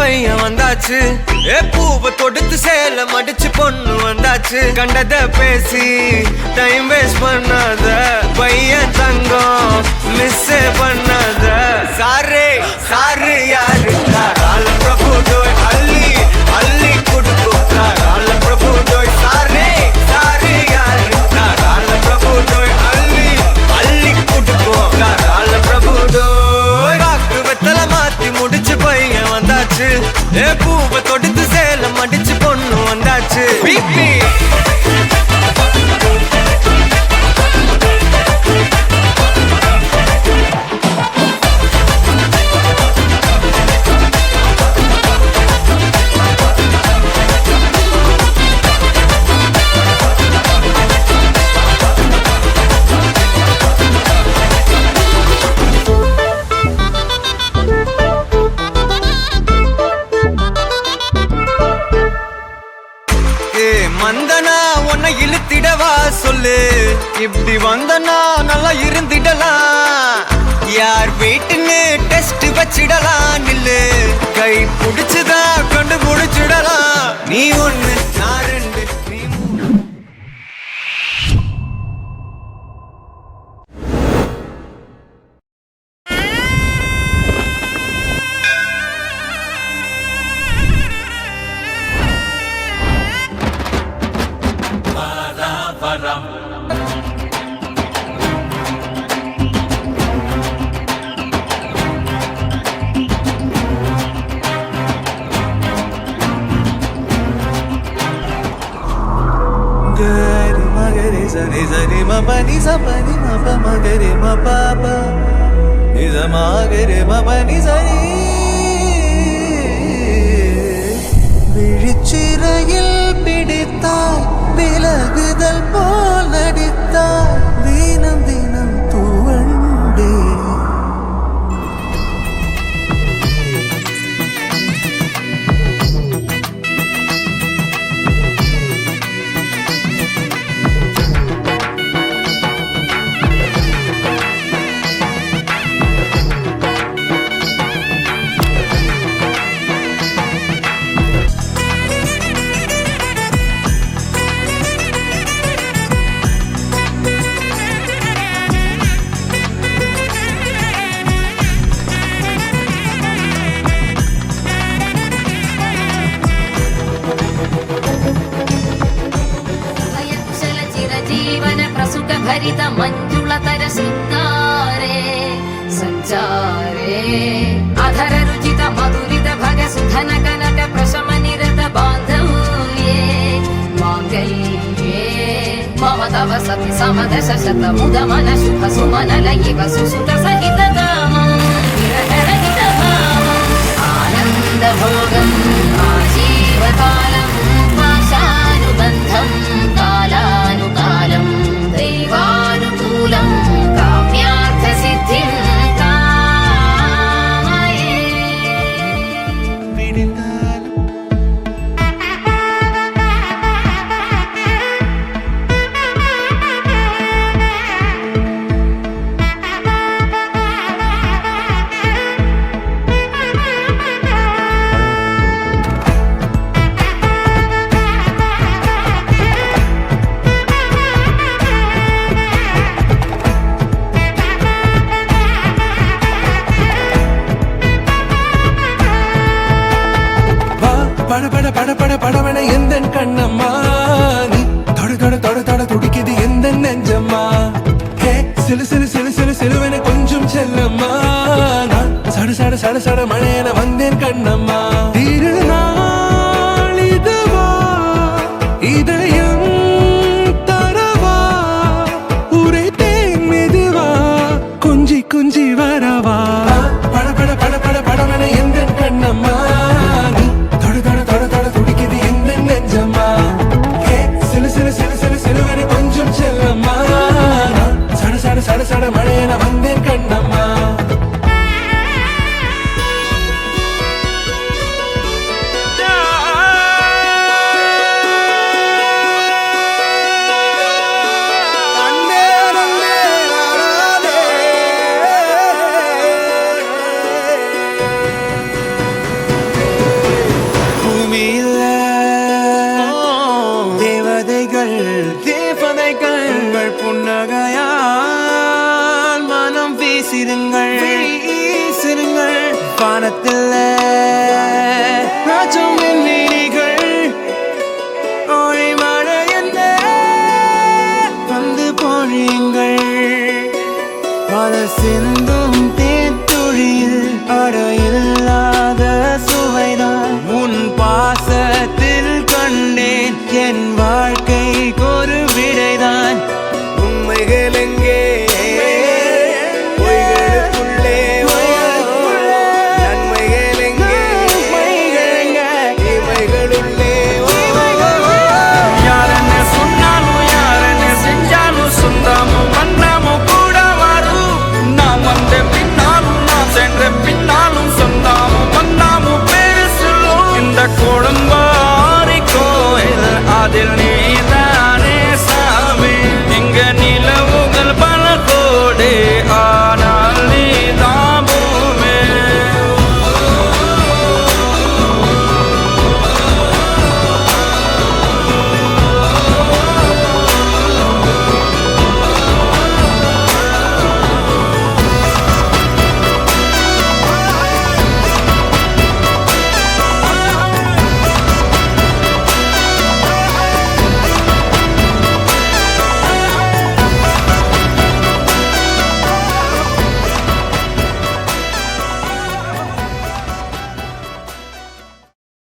பையன் வந்தாச்சு. பூவை தொடுத்து சேல மடிச்சு பொண்ணு வந்தாச்சு. கண்டத பேசி டைம் வேஸ்ட் பண்ணாத பையன் தங்கம் மிஸ் பண்ணாத. சாரு சாரு யாரு கால பிரபு டோய் அள்ளி அள்ளி குடுக்கும் கால பிரபு டோய். சாரு சாரு யாரு கால பிரபு டோய் அள்ளி அள்ளி குடுக்கும் கால பிரபு டோய். காக்கு வெத்தல மாத்தி முடிச்சு பையன் வந்தாச்சு. பூவை தொடுத்து சேல மடிச்சு பொண்ணு வந்தாச்சு. பிபி மந்தனா உன்னை இழுத்திடவா சொல்லு. இப்படி வந்தனா நல்லா இருந்திடலாம். யார் வெயிட்னு டெஸ்ட் வச்சிடலாம். நில்லு கை புடிச்சுதா கொண்டு முடிச்சிடலாம். நீ ஒண்ணு நான் ரெண்டு நீ மூணு. Gari magari zani zani ma pani sa pani ma pa magari ma pa pa ni za magari ma pani zani. விழிச்சிறையில் பிடித்தாய் விலகுதல் போல் நடித்தாய். தினம் தினம் தூவண்டே भरित मंजुलतर शृंगारे संचारे अधर रुचित मधुरित भग सुधन कनक प्रशम निरत बांधव्ये मांगल्ये मम तव सति समदश शत मुद मन शुभ सुमन लयिव सुसुत सहित कामं विरहरहित भावं आनंद भोगं आजीवकालं पाशानुबन्धं कालानुकालं दैवानुकूलं काम्यार्थसिद्धिं कामये. தேவதைகள் தேவதைகள் உங்கள் புன்னகையால் மனம் வீசிடுங்கள் வீசிடுங்கள் வானத்தில் ராஜம் நீரிகள் ஓய் மழை என்ன வந்து பொழியுங்கள் பல சிந்தும் தேத்துழியில் அடையில்லாத சுவைதான் உன் பாசத்தில் கண்டேன் என் வாழ்க்கைக்கு ஒரு விடைதான் உண்மைகள் எங்கே பொய்களுக்குள்ளே நன்மைகள் எங்கே இமைகளுள்ளே யாரன்னு சொன்னாலும் யாரன்னு செஞ்சாலும் சொந்தமும் வண்ணமும் கூட வரும் நாம் வந்த பின்னாலும் நாம் சென்ற பின்னாலும் சொந்தமும் வண்ணமும் பேர் சொல்லும் இந்த குடும்ப கோயில் அதில்